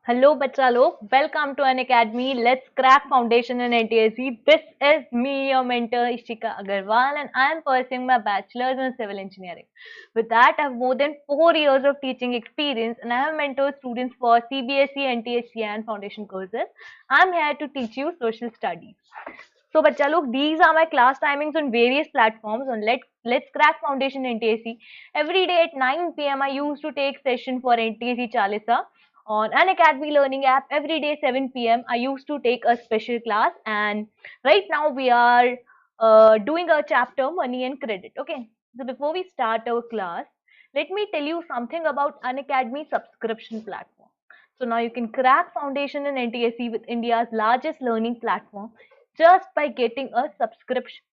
Hello, bacha log. Welcome to an academy. Let's crack foundation in NTSC. This is me, your mentor Ishika Agarwal, and I am pursuing my bachelor's in civil engineering. With that, I have more than 4 years of teaching experience, and I have mentored students for CBSE, NTSC, and foundation courses. I'm here to teach you social studies. So, bacha log, these are my class timings on various platforms. On Let's Crack Foundation NTSC. Every day at 9 p.m. I used to take session for NTSC Chalisa on an Academy Learning app. Every day 7 p.m. I used to take a special class, and right now we are doing a chapter Money and Credit. Okay, so before we start our class, let me tell you something about an Academy subscription platform. So now you can crack foundation in NTSC with India's largest learning platform just by getting a subscription.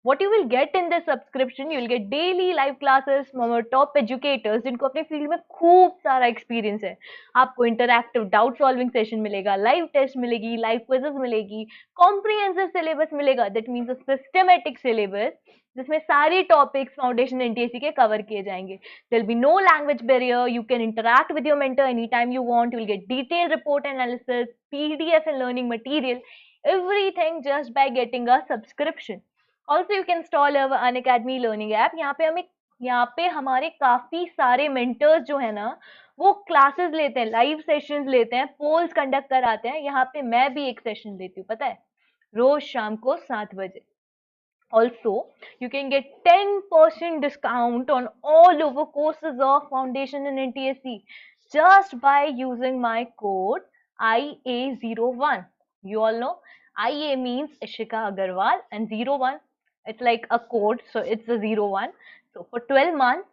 What you will get in this subscription, you will get daily live classes from our top educators जिनको अपने field में खूब सारा experience है. आपको interactive doubt solving session मिलेगा, live test मिलेगी, live quizzes मिलेगी, कॉम्प्रिहेंसिव सिलेबस मिलेगा, that means a systematic syllabus जिसमें सारे टॉपिक्स फाउंडेशन एनटीएससी के कवर किए जाएंगे. There will be no language barrier. You can interact with your mentor any time you want. You will get detail report analysis, PDF and learning material, everything just by getting a subscription. Also you can install our Unacademy learning app. यहाँ पे हमारे काफी सारे mentors जो है ना वो classes लेते हैं, लाइव सेशंस लेते हैं, पोल्स कंडक्ट कराते हैं. यहाँ पे मैं भी एक सेशन लेती हूँ, पता है, रोज शाम को 7 बजे. Also, you can get 10% discount on all over courses of Foundation in NTSC just by using my code IA01. You all know IA means Ishika Agarwal and 01, it's like a code, so it's a 01. So for 12 months,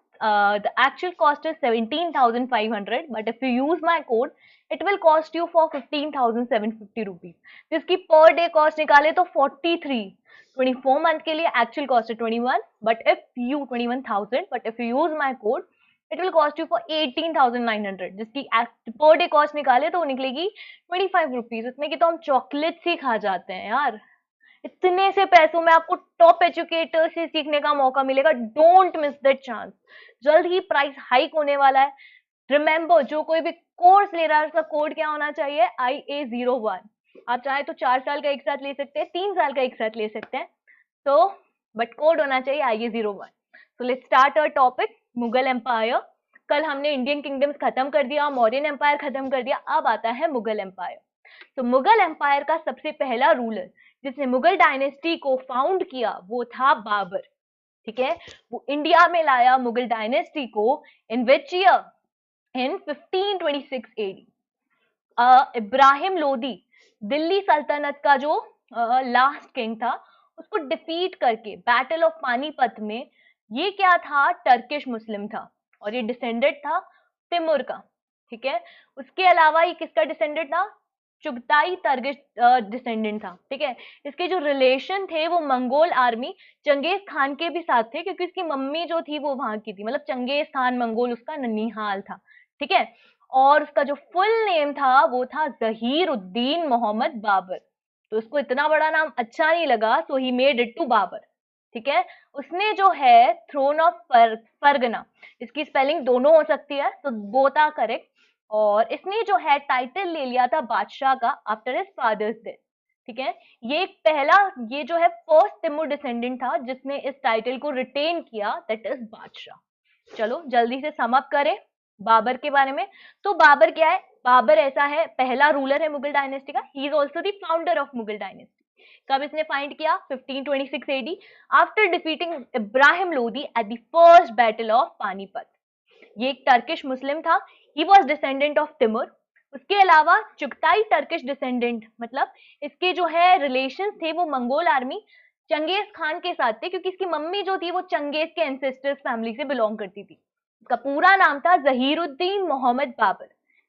the actual cost is 17,500, but if you use my code, it will cost you for 15,750 rupees. जिसकी per day cost निकाले तो 43. 24 month के लिए actual cost है 21, but if you 21,000, but if you use my code, it will cost you for 18,900. जिसकी per day cost निकाले तो वो निकलेगी 25 rupees. उसमें की तो हम चॉकलेट्स ही खा जाते हैं यार. इतने से पैसों में आपको टॉप एजुकेटर से सीखने का मौका मिलेगा. Don't miss that chance. जल्द ही प्राइस हाइक होने वाला है. रिमेंबर, जो कोई भी कोर्स ले रहा है उसका कोड क्या होना चाहिए? IA01. आप चाहे तो 4 साल का एक साथ ले सकते हैं, 3 साल का एक साथ ले सकते हैं. तो बट कोड होना चाहिए IA01. So let's start our topic, Mughal empire. कल हमने इंडियन किंगडम्स खत्म कर दिया, मौर्यन एम्पायर खत्म कर दिया, अब आता है मुगल एम्पायर. तो मुगल एम्पायर का सबसे पहला रूलर जिसने मुगल डायनेस्टी को फाउंड किया वो था बाबर. ठीक है, वो इंडिया में लाया मुगल डायनेस्टी को in which year? In 1526 AD. Ibrahim Lodi, Delhi सल्तनत का जो लास्ट किंग था, उसको डिफीट करके बैटल ऑफ पानीपत में, ये क्या था? टर्किश मुस्लिम था और ये डिसेंडेंट था तिमुर का. ठीक है, उसके अलावा ये किसका डिसेंडेंट था? चुगताई टर्किश डिसेंडेंट था. ठीक है, इसके जो रिलेशन थे वो मंगोल आर्मी चंगेज खान के भी साथ थे, क्योंकि इसकी मम्मी जो थी वो वहां की थी, मतलब चंगेज खान मंगोल उसका ननिहाल था. ठीक है, और उसका जो फुल नेम था वो था जहीर उद्दीन मोहम्मद बाबर. तो उसको इतना बड़ा नाम अच्छा नहीं लगा, so he made it to Babur. ठीक है, उसने जो है थ्रोन ऑफ फरगना, इसकी स्पेलिंग दोनों हो सकती है, तो बोथ आर करेक्ट. और इसने जो है टाइटल ले लिया था बादशाह का आफ्टर हिज फादर्स डेथ. ठीक है, ये जो है फर्स्ट तिमुर डिसेंडेंट था जिसने इस टाइटल को रिटेन किया, दैट इज बादशाह. चलो जल्दी से सम अप करें बाबर के बारे में. तो बाबर क्या है? बाबर ऐसा है, पहला रूलर है मुगल डायनेस्टी का. He is also the founder of Mughal dynasty. कब इसने फाइंड किया? 1526 AD after defeating Ibrahim Lodi at the first battle of Panipat. ये एक टर्किश मुस्लिम था. He was descendant of तिमुर. उसके अलावा चुगताई टर्किश डिसेंडेंट, मतलब इसके जो है रिलेशन थे वो मंगोल आर्मी चंगेज खान के साथ थे, क्योंकि इसकी मम्मी जो थी वो चंगेज के एंसेस्टर्स फैमिली से बिलोंग करती थी. इसका पूरा नाम था जहीरुद्दीन मोहम्मद बाबर.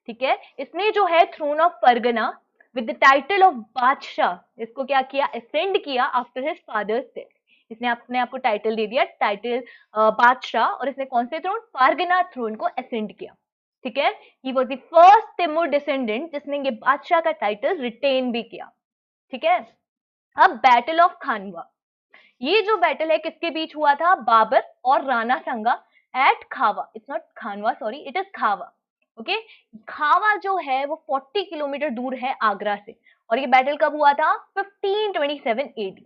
ठीक है, इसने जो है throne of Fergana with the title of badshah, इसको क्या किया? असेंड किया आफ्टर हिज फादर्स डेथ. इसने अपने आप को टाइटल दे दिया, टाइटल बादशाह, और इसने कौन से थ्रोन? फारगना थ्रोन को असेंड किया. ठीक है, he was the first तिमुर descendant जिसने ये बादशाह का टाइटल रिटेन भी किया. ठीक है, अब बैटल ऑफ खानवा. ये जो बैटल है किसके बीच हुआ था? बाबर और राणा संगा एट खावा. It's not Khanwa, sorry, it is खावा. ओके। खावा जो है वो 40 किलोमीटर दूर है आगरा से, और ये बैटल कब हुआ था? 1527 एडी।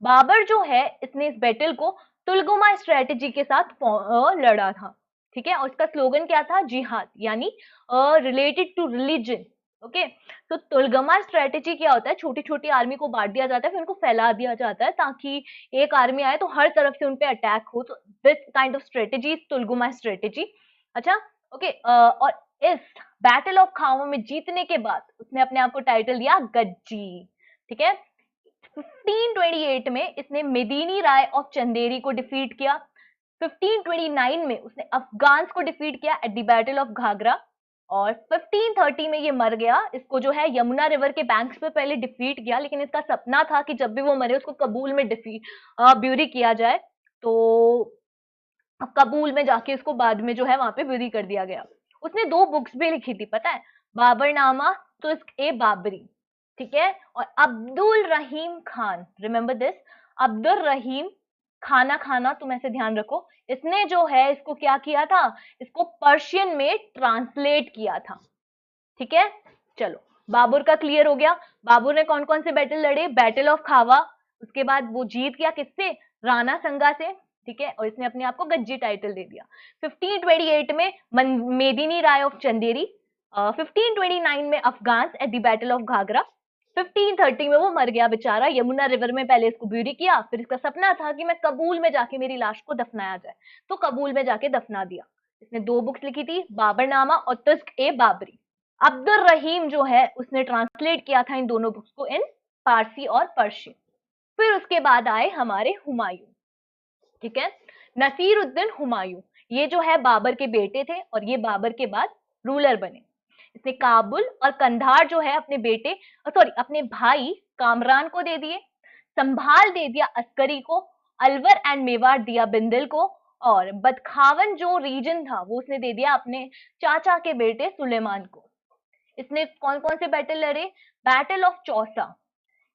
बाबर जो है इसने इस बैटल को तुलगुमा स्ट्रेटेजी के साथ लड़ा था, ठीक है। और इसका स्लोगन क्या था? जिहाद, यानी रिलेटेड टू रिलीजन। ओके। तो तुलगमा स्ट्रेटेजी क्या होता है? छोटी छोटी आर्मी को बांट दिया जाता है, फिर उनको फैला दिया जाता है ताकि एक आर्मी आए तो हर तरफ से उनपे अटैक हो। तो this kind of strategy is Tulughma strategy. अच्छा। ओके। और इस बैटल ऑफ खावा में जीतने के बाद उसने अपने आप को टाइटल दिया गज्जी, ठीक है। 1528 में इसने मेदिनी राय ऑफ चंदेरी को डिफीट किया। 1529 में उसने अफगान्स को डिफीट किया at the battle of Ghaghra. और 1530 में ये मर गया। इसको जो है यमुना रिवर के बैंक्स पे पहले डिफीट किया, लेकिन इसका सपना था कि जब भी वो मरे उसको कबूल में ब्यूरी किया जाए। तो कबूल में जाके उसको बाद में जो है वहां पे ब्यूरी कर दिया गया। उसने 2 बुक्स भी लिखी थी, पता है? बाबरनामा तुस्क ए बाबरी, ठीक है, और अब्दुल रहीम खान, रिमेंबर दिस, अब्दुल रहीम खाना खाना, तुम ऐसे ध्यान रखो। इसने जो है इसको क्या किया था? इसको पर्शियन में ट्रांसलेट किया था, ठीक है। चलो, बाबर का क्लियर हो गया। बाबर ने कौन कौन से बैटल लड़े? बैटल ऑफ खावा, उसके बाद वो जीत गया किससे? राणा संगा से, ठीक है। और इसने अपने आप को गज्जी टाइटल दे दिया। 1528 में मेदिनी राय ऑफ चंदेरी, 1529 में Afghans at the battle of Ghaghra, 1530 में वो मर गया बेचारा यमुना रिवर में। पहले इसको ब्यूरी किया, फिर इसका सपना था कि मैं कबूल में जाके मेरी लाश को दफनाया जाए, तो कबूल में जाके दफना दिया। इसने 2 बुक्स लिखी थी, बाबरनामा और तुस्क ए बाबरी। अब्दुल रहीम जो है उसने ट्रांसलेट किया था इन दोनों बुक्स को इन फारसी और पर्शियन। फिर उसके बाद आए हमारे हुमायूं, ठीक है। नसीरुद्दीन हुमायूं, ये जो है बाबर के बेटे थे और ये बाबर के बाद रूलर बने। इसने काबुल और कंधार जो है अपने बेटे, सॉरी अपने भाई कामरान को दे दिए। संभाल दे दिया अस्करी को, अलवर एंड मेवाड़ दिया बिंदल को, और बदखावन जो रीजन था वो उसने दे दिया अपने चाचा के बेटे सुलेमान को। इसने कौन कौन से बैटल लड़े? बैटल ऑफ चौसा,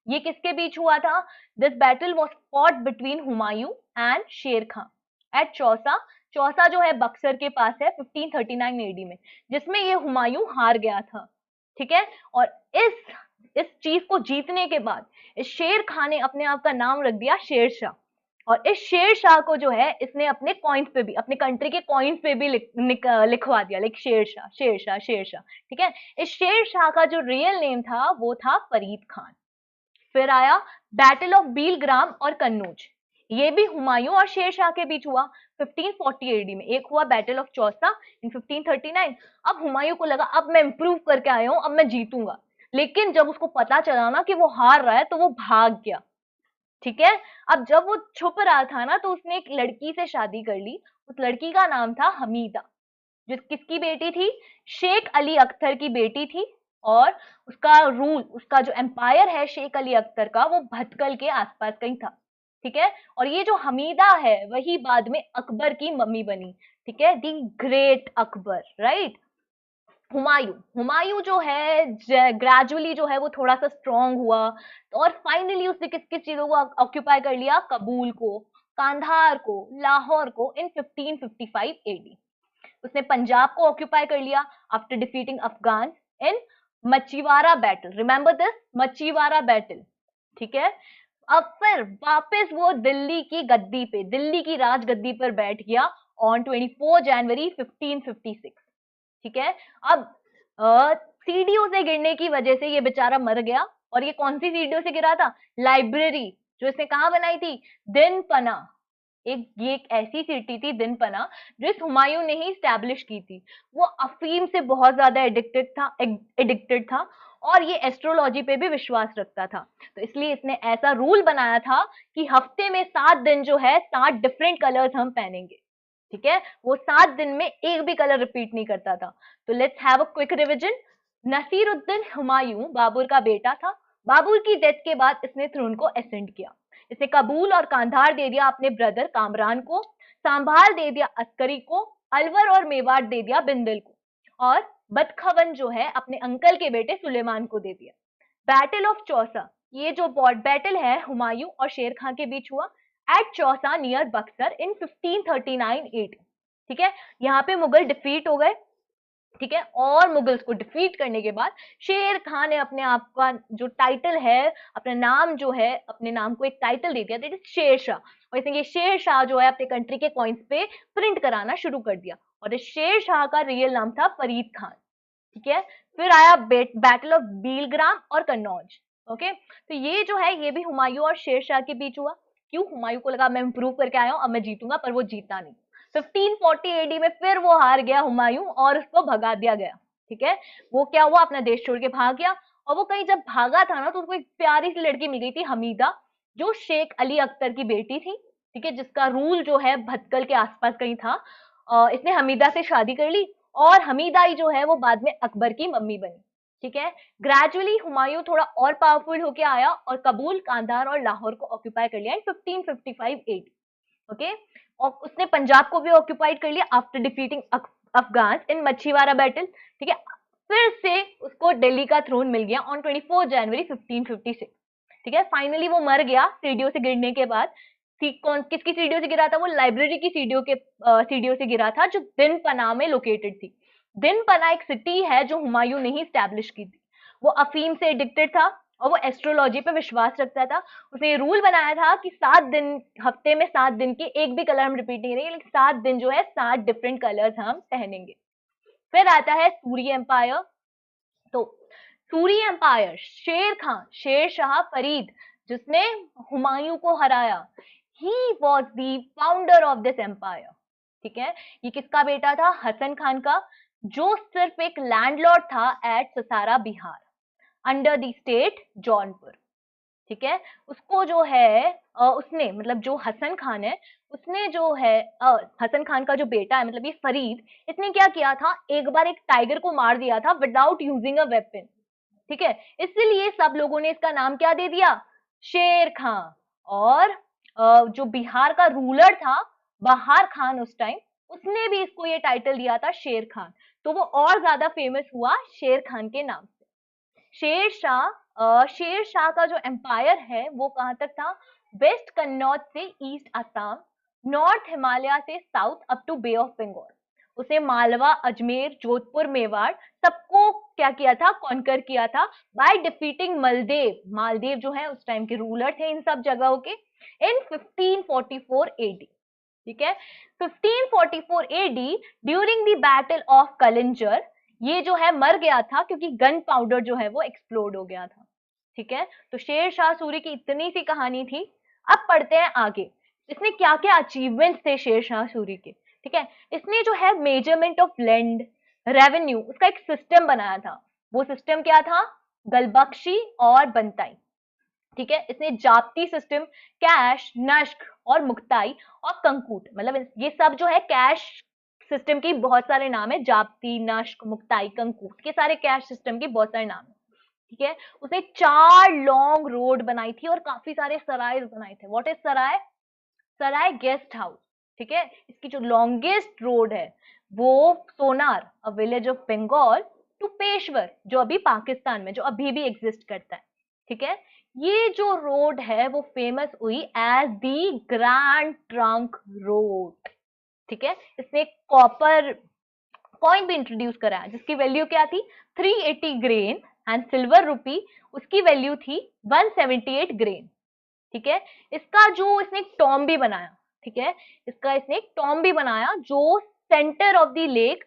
ये किसके बीच हुआ था? This battle was fought between Humayun and शेर खां एट चौसा। चौसा जो है बक्सर के पास है 1539 एडी में, जिसमें ये हुमायूं हार गया था, ठीक है। और इस चीज को जीतने के बाद इस शेर खां ने अपने आप का नाम रख दिया शेर शाह। और इस शेर शाह को जो है इसने अपने कॉइन्स पे भी, अपने कंट्री के कॉइन्स पे भी लिखवा दिया, लाइक शेर शाह शेर शाह शेर शाह, ठीक है। इस शेर शाह का जो रियल नेम था वो था फरीद खान। फिर आया बैटल ऑफ बीलग्राम और कन्नौज, ये भी हुमायूं और शेर शाह के बीच हुआ 1540 एडी में। एक हुआ बैटल ऑफ चौसा इन 1539। अब हुमायूं को लगा अब मैं इंप्रूव करके आया हूं, अब मैं जीतूंगा। लेकिन जब उसको पता चला ना कि वो हार रहा है तो वो भाग गया, ठीक है। अब जब वो छुप रहा था ना तो उसने एक लड़की से शादी कर ली। उस लड़की का नाम था हमीदा, जो किसकी बेटी थी? शेख अली अख्तर की बेटी थी। और उसका रूल, उसका जो एम्पायर है शेख अली अख्तर का, वो भटकल के आसपास कहीं था, ठीक है। और ये जो हमीदा है वही बाद में अकबर की मम्मी बनी, ठीक है, the great Akbar, right. Humayun, Humayun जो है ग्रेजुअली जो है वो थोड़ा सा स्ट्रांग हुआ, और फाइनली उसने किस किस चीजों को ऑक्यूपाई कर लिया? कबूल को, कांधार को, लाहौर को इन 1555 एडी। उसने पंजाब को ऑक्यूपाई कर लिया after defeating Afghan in Machhiwara battle, remember this, Machhiwara battle, ठीक है। अब फिर वापस वो दिल्ली की गद्दी पे, दिल्ली की राज गद्दी पर बैठ गया ऑन 24 जनवरी 1556, ठीक है। अब सीढ़ियों से गिरने की वजह से ये बेचारा मर गया। और ये कौन सी सीढ़ियों से गिरा था? लाइब्रेरी जो इसने कहा बनाई थी? दिन पना। ये एक ऐसी सिटी थी दिन पना जो इस हुमायूं ने ही स्टैब्लिश की थी। वो अफीम से बहुत ज्यादा एडिक्टेड था और ये एस्ट्रोलॉजी पे भी विश्वास रखता था। तो इसलिए इसने ऐसा रूल बनाया था कि हफ्ते में 7 दिन जो है 7 डिफरेंट कलर्स हम पहनेंगे, ठीक है। वो 7 दिन में एक भी कलर रिपीट नहीं करता था। तो let's have a quick revision. Nasiruddin Humayun Babur का बेटा था। बाबर की डेथ के बाद इसने थ्रोन को असेंड किया। इसने कबूल और कांधार दे दिया अपने ब्रदर कामरान को, सांभाल दे दिया अस्करी को, अलवर और मेवाड़ दे दिया बिंदल को, और बदखवन जो है अपने अंकल के बेटे सुलेमान को दे दिया। बैटल ऑफ चौसा, ये जो बैटल है हुमायूं और शेर खां के बीच हुआ एट चौसा नियर बक्सर इन 1539 एडी, ठीक है। यहाँ पे मुगल डिफीट हो गए। ठीक है। और मुगल्स को डिफीट करने के बाद शेर खान ने अपने आप का जो टाइटल है, अपना नाम जो है, अपने नाम को एक टाइटल दे दिया, दैट इज शेर शाह। और इसने ये शेर शाह जो है अपने कंट्री के कॉइन्स पे प्रिंट कराना शुरू कर दिया, और इस शेर शाह का रियल नाम था फरीद खान। ठीक है। फिर आया बैटल ऑफ बीलग्राम और कन्नौज। ओके, तो ये जो है ये भी हुमायूं और शेर शाह के बीच हुआ। क्यों? हुमायूं को लगा मैं इंप्रूव करके आया हूं, अब मैं जीतूंगा, पर वो जीता नहीं। 1540 एडी में फिर वो हार गया हुमायूं, और उसको भगा दिया गया। ठीक है। वो क्या हुआ, अपना देश छोड़ के भाग गया। और वो कहीं जब भागा था ना, तो उसको एक प्यारी सी लड़की मिल गई थी, हमीदा, जो शेख अली अख्तर की बेटी थी। ठीक है, जिसका रूल जो है भटकल के आसपास कहीं था। इसने हमीदा से शादी कर ली, और हमीदाई जो है वो बाद में अकबर की मम्मी बनी। ठीक है। ग्रेजुअली हुमायूं थोड़ा और पावरफुल होके आया, और कबूल, कांधार और लाहौर को ऑक्यूपाई कर लिया इन 1555 एडी। ओके। और उसने पंजाब को भी ऑक्यूपाइड कर लिया आफ्टर डिफीटिंग अफगान इन मछीवाड़ा बैटल। ठीक है। फिर से उसको दिल्ली का थ्रोन मिल गया ऑन 24 जनवरी 1556। ठीक है। फाइनली वो मर गया सीढ़ियों से गिरने के बाद। किसकी सीढ़ियों से गिरा था? वो लाइब्रेरी की सीढ़ियों से गिरा था, जो दिन पना में लोकेटेड थी। दिन पना एक सिटी है जो हुमायूं ने ही स्टैब्लिश की थी। वो अफीम से एडिक्टेड था, और वो एस्ट्रोलॉजी पे विश्वास रखता था। उसने रूल बनाया था कि 7 दिन, हफ्ते में 7 दिन के एक भी कलर हम रिपीट नहीं करेंगे, लेकिन 7 दिन जो है 7 डिफरेंट कलर्स हम पहनेंगे। फिर आता है सूरी एम्पायर। तो सूरी एम्पायर, शेर खान, शेर शाह फरीद, जिसने हुमायूं को हराया, he was the founder of this empire. ठीक है। ये किसका बेटा था? हसन खान का, जो सिर्फ एक लैंडलॉर्ड था at Sasaram, Bihar, under the state Jaunpur. ठीक है। उसको जो है उसने, मतलब जो हसन खान है, उसने जो है हसन खान का जो बेटा है, मतलब ये फरीद, इसने क्या किया था, एक बार एक टाइगर को मार दिया था विदाउट यूजिंग अ वेपन। ठीक है। इसलिए सब लोगों ने इसका नाम क्या दे दिया? शेर खां। और जो बिहार का रूलर था, बहार खान, उस टाइम उसने भी इसको ये टाइटल दिया था शेर खान। तो वो और ज्यादा फेमस हुआ शेर खान के नाम से। शेर शाह का जो एम्पायर है वो कहां तक था? वेस्ट कन्नौज से ईस्ट असम, नॉर्थ हिमालय से south up to bay of Bengal. उसे मालवा, अजमेर, जोधपुर, मेवाड़, सबको क्या किया था? कॉन्कर किया था बाय डिफीटिंग मालदेव। मालदेव जो है उस टाइम के रूलर थे इन सब जगहों के, इन 1544 एडी। ठीक है। 1544 AD, during the battle of Kalinjar, ये जो है मर गया था क्योंकि गन पाउडर जो है वो एक्सप्लोड हो गया था। ठीक है। तो शेर शाह सूरी की इतनी सी कहानी थी। अब पढ़ते हैं आगे, इसने क्या क्या अचीवमेंट्स थे शेर शाह सूरी के। ठीक है। इसने जो है मेजरमेंट ऑफ लैंड, रेवेन्यू, उसका एक सिस्टम बनाया था। वो सिस्टम क्या था? गलबख्शी और बनताई। ठीक है। इसने जाप्ती सिस्टम, कैश, नश्क और मुक्ताई और कंकूट, मतलब ये सब जो है कैश सिस्टम की बहुत सारे नाम है। जाप्ती, नश्क, मुक्ताई, कंकूट, के सारे कैश सिस्टम के बहुत सारे नाम है। ठीक है। उसने 4 लॉन्ग रोड बनाई थी और काफी सारे सराय बनाए थे। What is sarai? Sarai guest house. ठीक है। इसकी जो लॉन्गेस्ट रोड है वो Sonar, a village of Bengal, to Peshawar, जो अभी पाकिस्तान में, जो अभी भी एग्जिस्ट करता है। ठीक है। ये जो रोड है वो फेमस हुई as the grand trunk road. ठीक है। इसने कॉपर कॉइन भी इंट्रोड्यूस करा, जिसकी वैल्यू क्या थी? 380 ग्रेन, एंड सिल्वर रूपी उसकी वैल्यू थी 178 ग्रेन। ठीक है। इसका जो इसने एक टॉम भी बनाया। ठीक है। इसने एक टॉम भी बनाया जो centre of the lake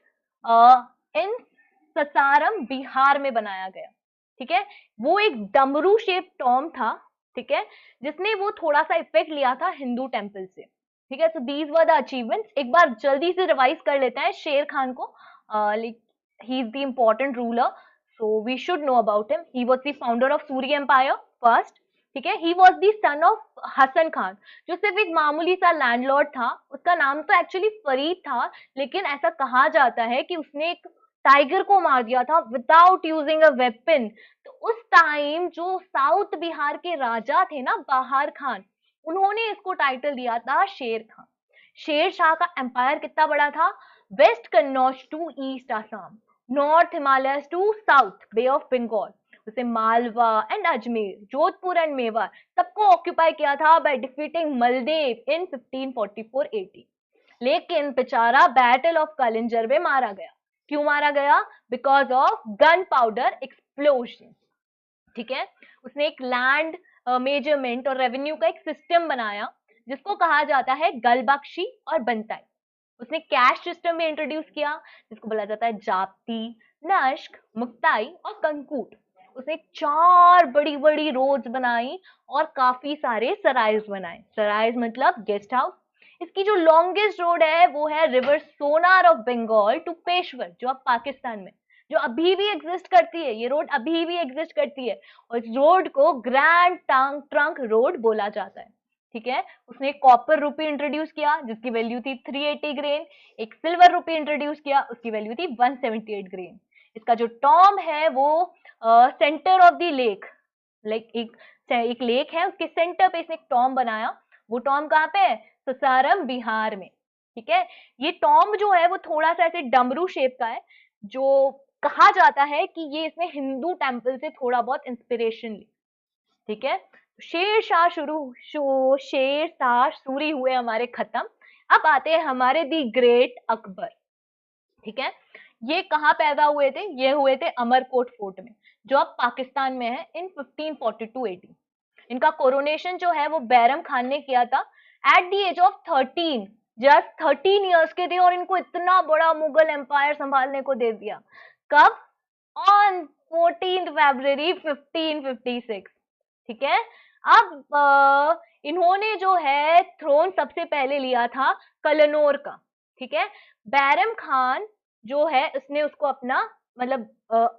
in Sasaram, Bihar में बनाया गया। ठीक है। वो एक डमरू शेप टॉम था। ठीक है। जिसने वो थोड़ा सा इफेक्ट लिया था हिंदू टेम्पल से। ठीक है। So these were the achievements. एक बार जल्दी से रिवाइज कर लेते हैं शेर खान को। He is the important ruler, so we should know about him. He was the founder of Suri empire first. ठीक है। He was the son of Hasan Khan, जो सिर्फ एक मामूली सा लैंडलॉर्ड था। उसका नाम तो एक्चुअली फरीद था, लेकिन ऐसा कहा जाता है कि उसने एक टाइगर को मार दिया था विदाउट यूजिंग अ वेपन। तो उस टाइम जो साउथ बिहार के राजा थे ना, बहार खान, उन्होंने इसको टाइटल दिया था शेर खान। शेर शाह का एम्पायर कितना बड़ा था? West Kannauj to east Assam, north Himalaya to south bay of Bengal, उसे मालवा एंड अजमेर, जोधपुर एंड मेवाड़, सबको ऑक्यूपाई किया था by defeating Maldev in 1544 AD. लेकिन बेचारा बैटल ऑफ कलिंजर में मारा गया। क्यों मारा गया? Because of gun powder explosion. ठीक है, उसने एक लैंड मेजरमेंट और रेवेन्यू का एक सिस्टम बनाया जिसको कहा जाता है गलबख्शी और बनताई। उसने कैश सिस्टम भी इंट्रोड्यूस किया जिसको बोला जाता है जाप्ती, नश्क, मुक्ताई और कंकूट। उसने 4 बड़ी बड़ी रोड्स बनाई और काफी सारे सराइज बनाए। सराइज मतलब गेस्ट हाउस। इसकी जो लॉन्गेस्ट रोड है वो है river Sonar of Bengal to Peshawar, जो अब पाकिस्तान में, जो अभी भी एग्जिस्ट करती है। ये रोड अभी भी एग्जिस्ट करती है और इस रोड को ग्रैंड ट्रंक रोड बोला जाता है। ठीक है, उसने एक कॉपर रूपी इंट्रोड्यूस किया जिसकी वैल्यू थी 380 ग्रेन। एक सिल्वर रूपी इंट्रोड्यूस किया, उसकी वैल्यू थी 178 ग्रेन। इसका जो टॉम है वो centre of the lake, like एक लेक है उसके सेंटर पे इसने एक टॉम बनाया। वो टॉम कहाँ पे है? ससारम, बिहार में। ठीक है, ये टॉम जो है वो थोड़ा सा ऐसे डमरू शेप का है, जो कहा जाता है कि ये इसने हिंदू टेम्पल से थोड़ा बहुत इंस्पिरेशन ली। ठीक है, शेर शाह सूरी हुए हमारे खत्म। अब आते हैं हमारे दी ग्रेट अकबर। ठीक है, ये कहाँ पैदा हुए थे? ये हुए थे अमरकोट फोर्ट में, जो अब पाकिस्तान में है, इन 1542 AD। इनका कोरोनेशन जो है वो बैरम खान ने किया था at the age of 13। Just 13 years के थे और इनको इतना बड़ा मुगल एम्पायर संभालने को दे दिया। कब? ऑन 14 फरवरी 1556। ठीक है, अब इन्होंने जो है थ्रोन सबसे पहले लिया था कलनौर का। ठीक है, बैरम खान जो है उसने उसको अपना, मतलब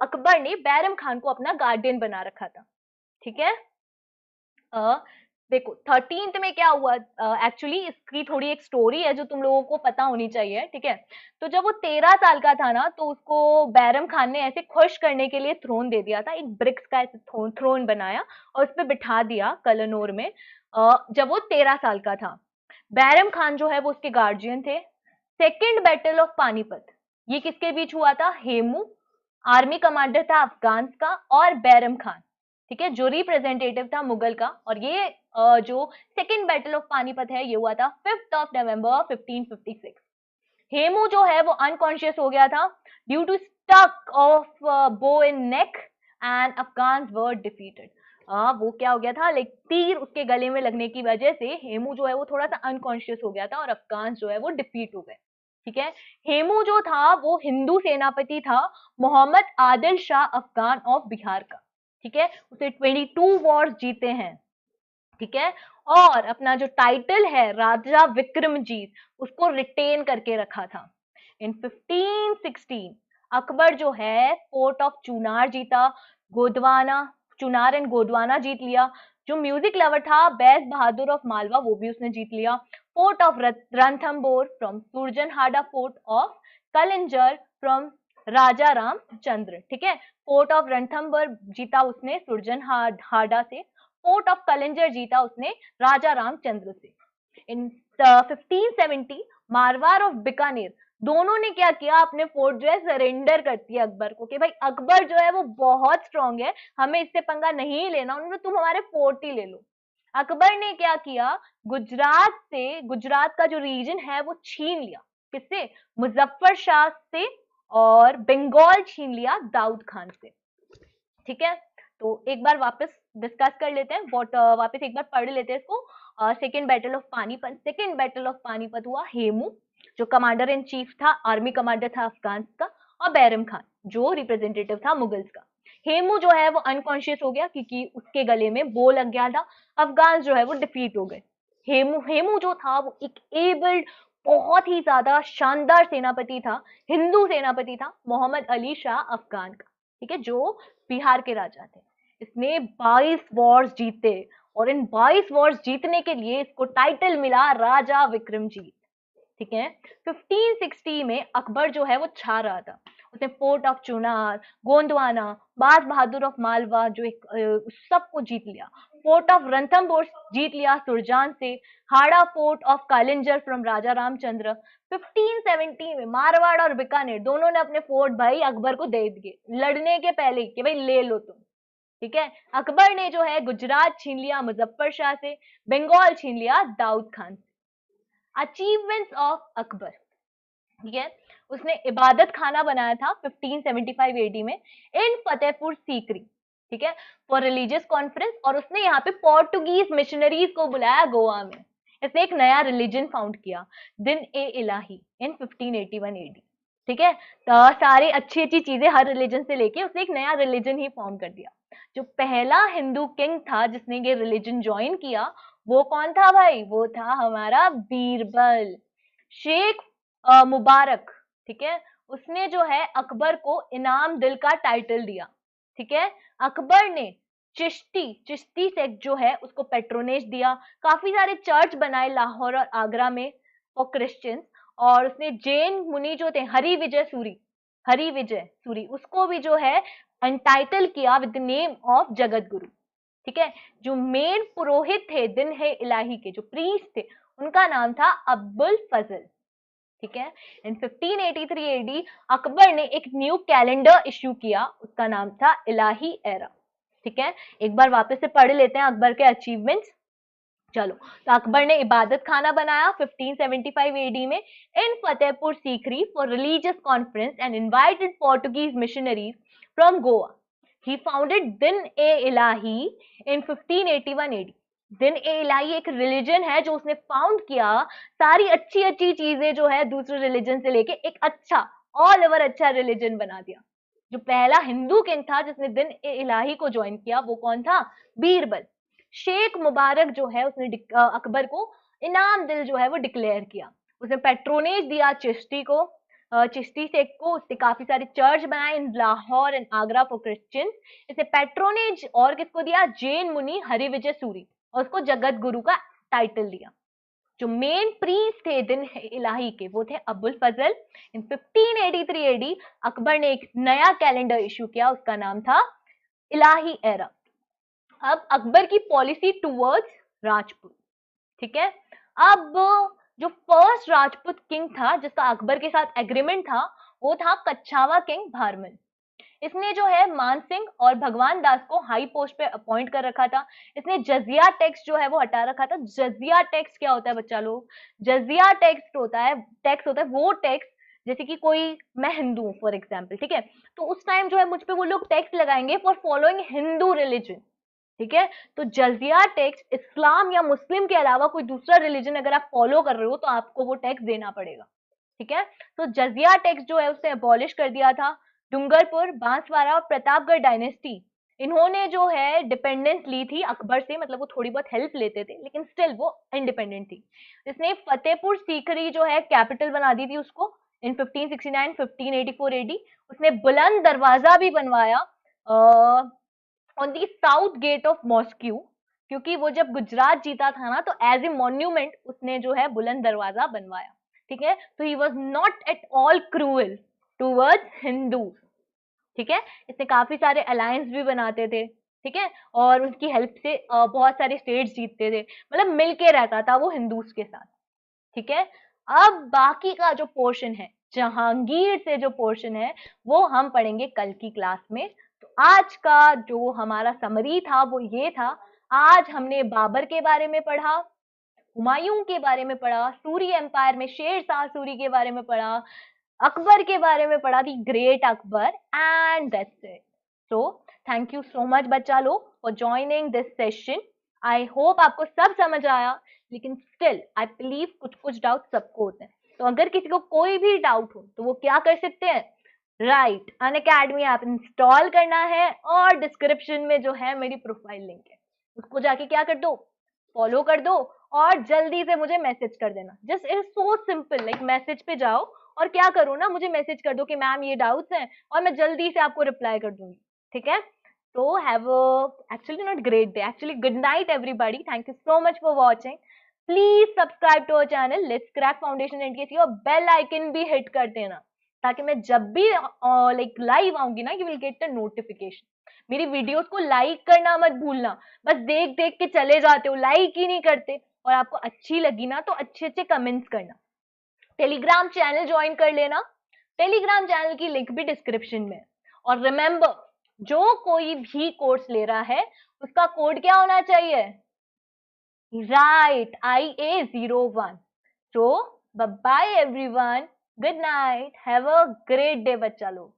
अकबर ने बैरम खान को अपना गार्डियन बना रखा था। ठीक है, अ, देखो 13th में क्या हुआ, एक्चुअली इसकी थोड़ी एक स्टोरी है जो तुम लोगों को पता होनी चाहिए। ठीक है, तो जब वो 13 साल का था ना, तो उसको बैरम खान ने ऐसे खुश करने के लिए थ्रोन दे दिया था। एक ब्रिक्स का ऐसे थ्रोन बनाया और उस पर बिठा दिया कलनौर में, जब वो 13 साल का था। बैरम खान जो है वो उसके गार्जियन थे। सेकेंड बैटल ऑफ पानीपत, ये किसके बीच हुआ था? हेमू, आर्मी कमांडर था अफगान का, और बैरम खान। ठीक है, जो रिप्रेजेंटेटिव था मुगल का। और ये जो सेकेंड बैटल ऑफ पानीपत है ये हुआ था 5th ऑफ नवंबर 1556। हेमू जो है वो अनकॉन्शियस हो गया था due to stuck off bow in neck and Afghan were defeated. वो क्या हो गया था, लाइक तीर उसके गले में लगने की वजह से हेमू जो है वो थोड़ा सा अनकॉन्शियस हो गया था और अफगान जो है वो डिफीट हो गए। ठीक है, हेमू जो था वो हिंदू सेनापति था, मोहम्मद आदिल शाह अफगान ऑफ बिहार का। ठीक है, उसे 22 वॉर्स जीते हैं। ठीक है, और अपना जो टाइटल है राजा विक्रमजीत उसको रिटेन करके रखा था। इन 1516 अकबर जो है फोर्ट ऑफ चुनार जीता, गोदवाना, चुनार एंड गोदवाना जीत लिया। जो म्यूजिक लवर था बैस बहादुर ऑफ मालवा वो भी उसने जीत लिया। Fort of Ranthambore from Surjan Hada, fort of Kalinjar from Raja Ramchandra. ठीक है, फोर्ट ऑफ रणथंबोर जीता उसने सुरजन हाडा से, फोर्ट ऑफ कलिंजर जीता उसने राजा रामचंद्र से। इन 1570 मारवाड़ ऑफ बीकानेर, दोनों ने क्या किया, अपने फोर्ट जो है सरेंडर कर दिया अकबर को कि भाई अकबर जो है वो बहुत स्ट्रांग है, हमें इससे पंगा नहीं लेना। उन्होंने तुम हमारे फोर्ट ही ले लो। अकबर ने क्या किया, गुजरात से, गुजरात का जो रीजन है वो छीन लिया। किससे? मुजफ्फर शाह से। और बंगाल छीन लिया दाऊद खान से। ठीक है, तो एक बार वापस डिस्कस कर लेते हैं, वापस एक बार पढ़ लेते हैं इसको। Second battle of Panipat, second battle of Panipat हुआ हेमू जो कमांडर इन चीफ था, आर्मी कमांडर था अफगान का, और बैरम खान जो रिप्रेजेंटेटिव था मुगल्स का। हेमू जो है वो अनकॉन्शियस हो गया क्योंकि उसके गले में बो लग गया था। अफगान जो है वो डिफीट हो गए। हेमू हेमू जो था वो एक एबल्ड, बहुत ही ज्यादा शानदार सेनापति था, हिंदू सेनापति था, मोहम्मद अली शाह अफगान का। ठीक है, जो बिहार के राजा थे। इसने 22 वॉर्स जीते और इन 22 वॉर्स जीतने के लिए इसको टाइटल मिला राजा विक्रमजीत। ठीक है, 1560 में अकबर जो है वो छा रहा था। उसने फोर्ट ऑफ चुनार, गोंदवाना, बाज बहादुर ऑफ मालवा जो एक सबको जीत लिया। फोर्ट ऑफ रणथंबोर जीत लिया सुरजान से। हाड़ा fort of Kalinjar from Raja Ramchandra. 1570 में मारवाड़ और बीकानेर दोनों ने अपने फोर्ट भाई अकबर को दे दिए लड़ने के पहले कि भाई ले लो तुम। ठीक है, अकबर ने जो है गुजरात छीन लिया मुजफ्फर शाह से, बंगाल छीन लिया दाऊद खान से। Achievements of Akbar. ठीक है। उसने इबादत खाना बनाया था 1575 एडी में इन फतेहपुर सीकरी, ठीक है, फॉर रिलीजियस कॉन्फ्रेंस। और उसने यहाँ पे पोर्टुगीज मिशनरीज को बुलाया गोवा में। इसने एक नया रिलीजन फाउंड किया, दिन ए इलाही, इन 1581 एडी। ठीक है, तो सारी अच्छी अच्छी चीजें हर रिलीजन से लेके उसने एक नया रिलीजन ही फॉर्म कर दिया। जो पहला हिंदू किंग था जिसने ये रिलीजन ज्वाइन किया, वो कौन था भाई? वो था हमारा बीरबल शेख मुबारक। ठीक है, उसने जो है अकबर को इनाम दिल का टाइटल दिया। ठीक है, अकबर ने चिश्ती चिश्ती सेक्ट जो है उसको पेट्रोनेज दिया। काफी सारे चर्च बनाए लाहौर और आगरा में फॉर क्रिश्चियंस। और उसने जैन मुनि जो थे हरि विजय सूरी उसको भी जो है एंटाइटल किया with the name of Jagat Guru. ठीक है, जो मेन पुरोहित थे दिन है इलाही के, जो प्रीस्ट थे, उनका नाम था अब्बुल फजल। ठीक है, इन 1583 एडी अकबर ने एक न्यू कैलेंडर इश्यू किया, उसका नाम था इलाही एरा। ठीक है, एक बार वापस से पढ़ लेते हैं अकबर के अचीवमेंट्स। चलो, तो अकबर ने इबादत खाना बनाया 1575 एडी में in Fatehpur Sikri for religious conference and invited Portuguese missionaries from Goa. He founded Din i Ilahi in 1581 AD. दिन ए इलाही एक रिलीजन है जो उसने फाउंड किया। सारी अच्छी अच्छी चीजें जो है दूसरे रिलीजन से लेके एक अच्छा ऑल ओवर अच्छा रिलीजन बना दिया। जो पहला हिंदू किंग था जिसने दिन ए इलाही को ज्वाइन किया वो कौन था? बीरबल। शेख मुबारक जो है उसने अकबर को इनाम दिल जो है वो डिक्लेयर किया। उसने पेट्रोनेज दिया चिश्ती को, चिश्ती सेक्ट को। उसने काफी सारे चर्च बनाए in Lahore and Agra for Christians. इसे पेट्रोनेज और किसको दिया? जैन मुनि हरिविजय सूरी, और उसको जगत गुरु का टाइटल दिया। जो मेन प्रीस्ट थे दिन इलाही के वो थे अबुल फजल। इन 1583 एडी अकबर ने एक नया कैलेंडर इशू किया, उसका नाम था इलाही एरा। अब अकबर की पॉलिसी टूवर्ड्स राजपूत। ठीक है, अब जो फर्स्ट राजपूत किंग था जिसका अकबर के साथ एग्रीमेंट था वो था कच्छावा किंग भारमल। इसने जो है मान सिंह और भगवान दास को हाई पोस्ट पे अपॉइंट कर रखा था। इसने जजिया टैक्स जो है वो हटा रखा था। जजिया टैक्स क्या होता है बच्चा लोग? जजिया टैक्स होता है वो टैक्स, जैसे कि कोई मैं हिंदू हूँ फॉर एग्जाम्पल, ठीक है, तो उस टाइम जो है मुझ पे वो लोग टैक्स लगाएंगे फॉर फॉलोइंग हिंदू रिलीजन। ठीक है, तो जजिया टैक्स इस्लाम या मुस्लिम के अलावा कोई दूसरा रिलीजन अगर आप फॉलो कर रहे हो तो आपको वो टैक्स देना पड़ेगा। ठीक है, तो जजिया टैक्स जो है उसने अबॉलिश कर दिया था। डूंगरपुर, बांसवाड़ा और प्रतापगढ़ डायनेस्टी, इन्होंने जो है डिपेंडेंस ली थी अकबर से, मतलब वो थोड़ी बहुत हेल्प लेते थे लेकिन स्टिल वो इंडिपेंडेंट थी। इसने फतेहपुर सीकरी जो है कैपिटल बना दी थी उसको इन 1569 1584 एडी। उसने बुलंद दरवाजा भी बनवाया on the south gate of mosque, क्योंकि वो जब गुजरात जीता था ना तो एज ए मॉन्यूमेंट उसने जो है बुलंद दरवाजा बनवाया। ठीक है, तो he was not at all cruel towards Hindu. ठीक है, इसने काफी सारे अलायंस भी बनाते थे। ठीक है, और उसकी हेल्प से बहुत सारे स्टेट्स जीतते थे, मतलब मिलके रहता था वो हिंदूज के साथ। ठीक है, अब बाकी का जो पोर्शन है, जहांगीर से जो पोर्शन है, वो हम पढ़ेंगे कल की क्लास में। तो आज का जो हमारा समरी था वो ये था। आज हमने बाबर के बारे में पढ़ा, हुमायूं के बारे में पढ़ा, सूरी एम्पायर में शेर शाह सूरी के बारे में पढ़ा, अकबर के बारे में पढ़ा, the great Akbar, and that's it. So thank you so much बच्चा लोग for joining this session. I hope आपको सब समझ आया, लेकिन स्टिल आई बिलीव कुछ कुछ डाउट सबको होते हैं। तो अगर किसी को कोई भी डाउट हो तो वो क्या कर सकते हैं? राइट, अनअकैडमी ऐप इंस्टॉल करना है और डिस्क्रिप्शन में जो है मेरी प्रोफाइल लिंक है, उसको जाके क्या कर दो? फॉलो कर दो और जल्दी से मुझे मैसेज कर देना। Just it so simple, like message पे जाओ और क्या करो ना, मुझे मैसेज कर दो कि मैम ये डाउट्स हैं, और मैं जल्दी से आपको रिप्लाई कर दूंगी। ठीक है, तो have actually not great day, actually good night everybody. Thank you so much for watching. Please subscribe to our channel let's crack foundation NTAC और बेल आइकन भी हिट कर देना, ताकि मैं जब भी लाइक लाइव आऊंगी ना, you will get the notification. मेरी वीडियोस को लाइक करना मत भूलना, बस देख देख के चले जाते हो, लाइक ही नहीं करते। और आपको अच्छी लगी ना तो अच्छे अच्छे कमेंट्स करना। टेलीग्राम चैनल ज्वाइन कर लेना, टेलीग्राम चैनल की लिंक भी डिस्क्रिप्शन में। और रिमेंबर, जो कोई भी कोर्स ले रहा है उसका कोड क्या होना चाहिए? Right, IA01। So, bye bye everyone. Good night, have a great day बच्चा लोग।